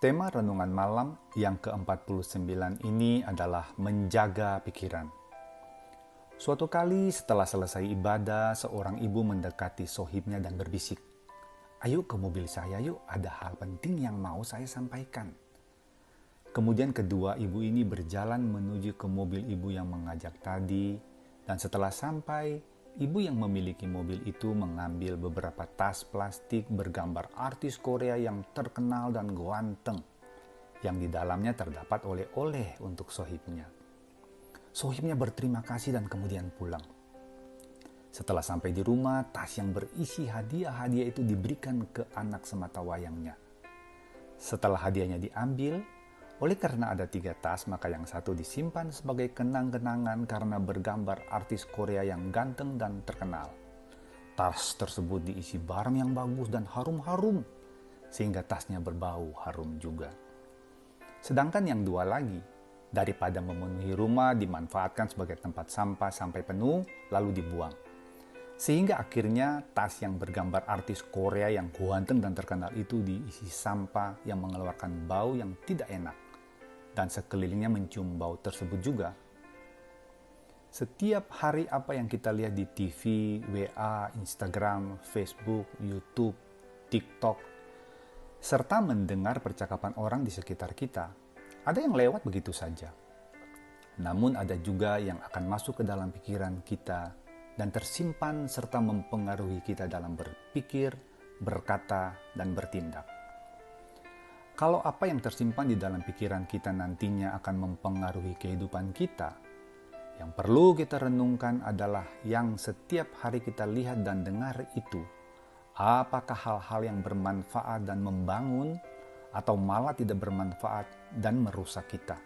Tema renungan malam yang ke-49 ini adalah menjaga pikiran. Suatu kali setelah selesai ibadah, seorang ibu mendekati sohibnya dan berbisik, "Ayo ke mobil saya yuk, ada hal penting yang mau saya sampaikan." Kemudian kedua ibu ini berjalan menuju ke mobil ibu yang mengajak tadi, dan setelah sampai, ibu yang memiliki mobil itu mengambil beberapa tas plastik bergambar artis Korea yang terkenal dan ganteng, yang di dalamnya terdapat oleh-oleh untuk sohibnya. Sohibnya berterima kasih dan kemudian pulang. Setelah sampai di rumah, tas yang berisi hadiah-hadiah itu diberikan ke anak sematawayangnya. Setelah hadiahnya diambil, oleh karena ada 3 tas, maka yang satu disimpan sebagai kenang-kenangan karena bergambar artis Korea yang ganteng dan terkenal. Tas tersebut diisi barang yang bagus dan harum-harum, sehingga tasnya berbau harum juga. Sedangkan yang 2 lagi, daripada memenuhi rumah, dimanfaatkan sebagai tempat sampah sampai penuh, lalu dibuang. Sehingga akhirnya tas yang bergambar artis Korea yang ganteng dan terkenal itu diisi sampah yang mengeluarkan bau yang tidak enak, dan sekelilingnya mencium bau tersebut juga. Setiap hari apa yang kita lihat di TV, WA, Instagram, Facebook, YouTube, TikTok, serta mendengar percakapan orang di sekitar kita, ada yang lewat begitu saja. Namun ada juga yang akan masuk ke dalam pikiran kita dan tersimpan serta mempengaruhi kita dalam berpikir, berkata, dan bertindak. Kalau apa yang tersimpan di dalam pikiran kita nantinya akan mempengaruhi kehidupan kita, yang perlu kita renungkan adalah yang setiap hari kita lihat dan dengar itu. Apakah hal-hal yang bermanfaat dan membangun, atau malah tidak bermanfaat dan merusak kita?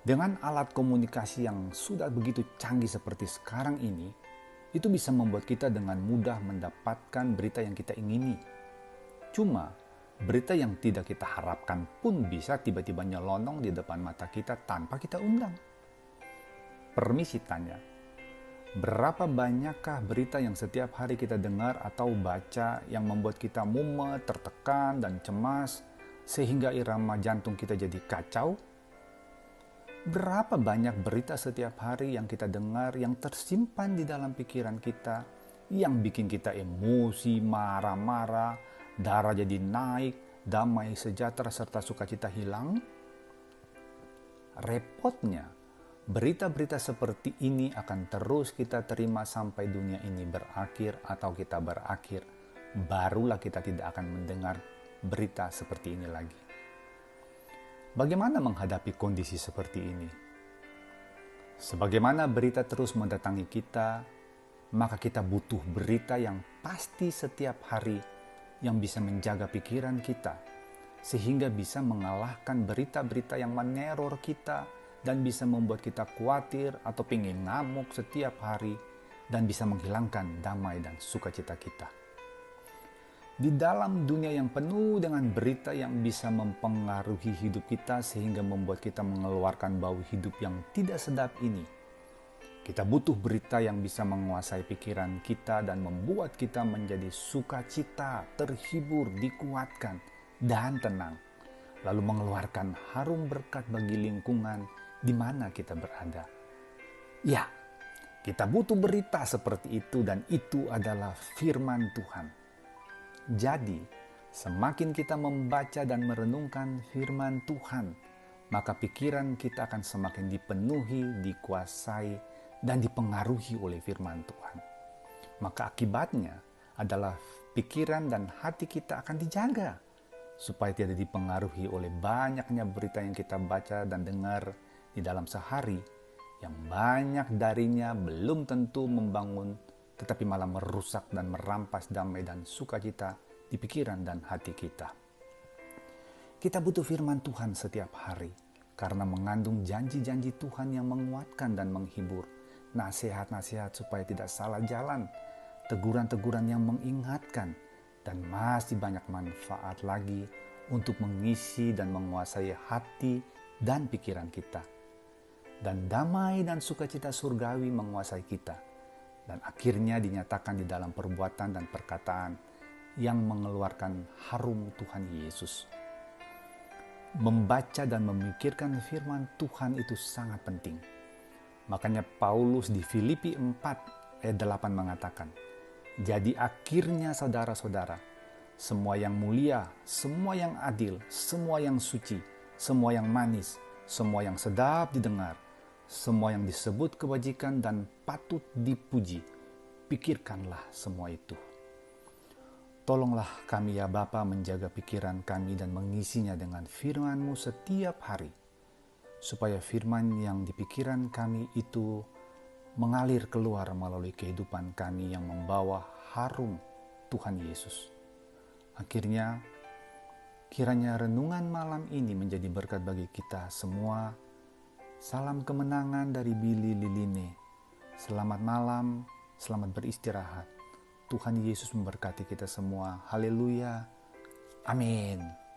Dengan alat komunikasi yang sudah begitu canggih seperti sekarang ini, itu bisa membuat kita dengan mudah mendapatkan berita yang kita ingini. Cuma, berita yang tidak kita harapkan pun bisa tiba-tiba nyelonong di depan mata kita tanpa kita undang. Permisi tanya, berapa banyakkah berita yang setiap hari kita dengar atau baca yang membuat kita mumet, tertekan, dan cemas sehingga irama jantung kita jadi kacau? Berapa banyak berita setiap hari yang kita dengar yang tersimpan di dalam pikiran kita yang bikin kita emosi, marah-marah, darah jadi naik, damai sejahtera serta sukacita hilang? Repotnya, berita-berita seperti ini akan terus kita terima sampai dunia ini berakhir atau kita berakhir. Barulah kita tidak akan mendengar berita seperti ini lagi. Bagaimana menghadapi kondisi seperti ini? Sebagaimana berita terus mendatangi kita, maka kita butuh berita yang pasti setiap hari yang bisa menjaga pikiran kita, sehingga bisa mengalahkan berita-berita yang meneror kita, dan bisa membuat kita khawatir atau pingin ngamuk setiap hari, dan bisa menghilangkan damai dan sukacita kita. Di dalam dunia yang penuh dengan berita yang bisa mempengaruhi hidup kita sehingga membuat kita mengeluarkan bau hidup yang tidak sedap ini, kita butuh berita yang bisa menguasai pikiran kita dan membuat kita menjadi sukacita, terhibur, dikuatkan, dan tenang, lalu mengeluarkan harum berkat bagi lingkungan di mana kita berada. Ya, kita butuh berita seperti itu, dan itu adalah firman Tuhan. Jadi, semakin kita membaca dan merenungkan firman Tuhan, maka pikiran kita akan semakin dipenuhi, dikuasai, dan dipengaruhi oleh firman Tuhan. Maka akibatnya adalah pikiran dan hati kita akan dijaga, supaya tidak dipengaruhi oleh banyaknya berita yang kita baca dan dengar di dalam sehari, yang banyak darinya belum tentu membangun, tetapi malah merusak dan merampas damai dan sukacita di pikiran dan hati kita. Kita butuh firman Tuhan setiap hari, karena mengandung janji-janji Tuhan yang menguatkan dan menghibur, nasihat-nasihat supaya tidak salah jalan, teguran-teguran yang mengingatkan, dan masih banyak manfaat lagi untuk mengisi dan menguasai hati dan pikiran kita. Dan damai dan sukacita surgawi menguasai kita, dan akhirnya dinyatakan di dalam perbuatan dan perkataan yang mengeluarkan harum Tuhan Yesus. Membaca dan memikirkan firman Tuhan itu sangat penting. Makanya Paulus di Filipi 4 ayat 8 mengatakan, "Jadi akhirnya saudara-saudara, semua yang mulia, semua yang adil, semua yang suci, semua yang manis, semua yang sedap didengar, semua yang disebut kebajikan dan patut dipuji, pikirkanlah semua itu." Tolonglah kami ya Bapa menjaga pikiran kami dan mengisinya dengan firman-Mu setiap hari, supaya firman yang di pikiran kami itu mengalir keluar melalui kehidupan kami yang membawa harum Tuhan Yesus. Akhirnya, kiranya renungan malam ini menjadi berkat bagi kita semua. Salam kemenangan dari Billy Liline. Selamat malam, selamat beristirahat. Tuhan Yesus memberkati kita semua. Haleluya. Amin.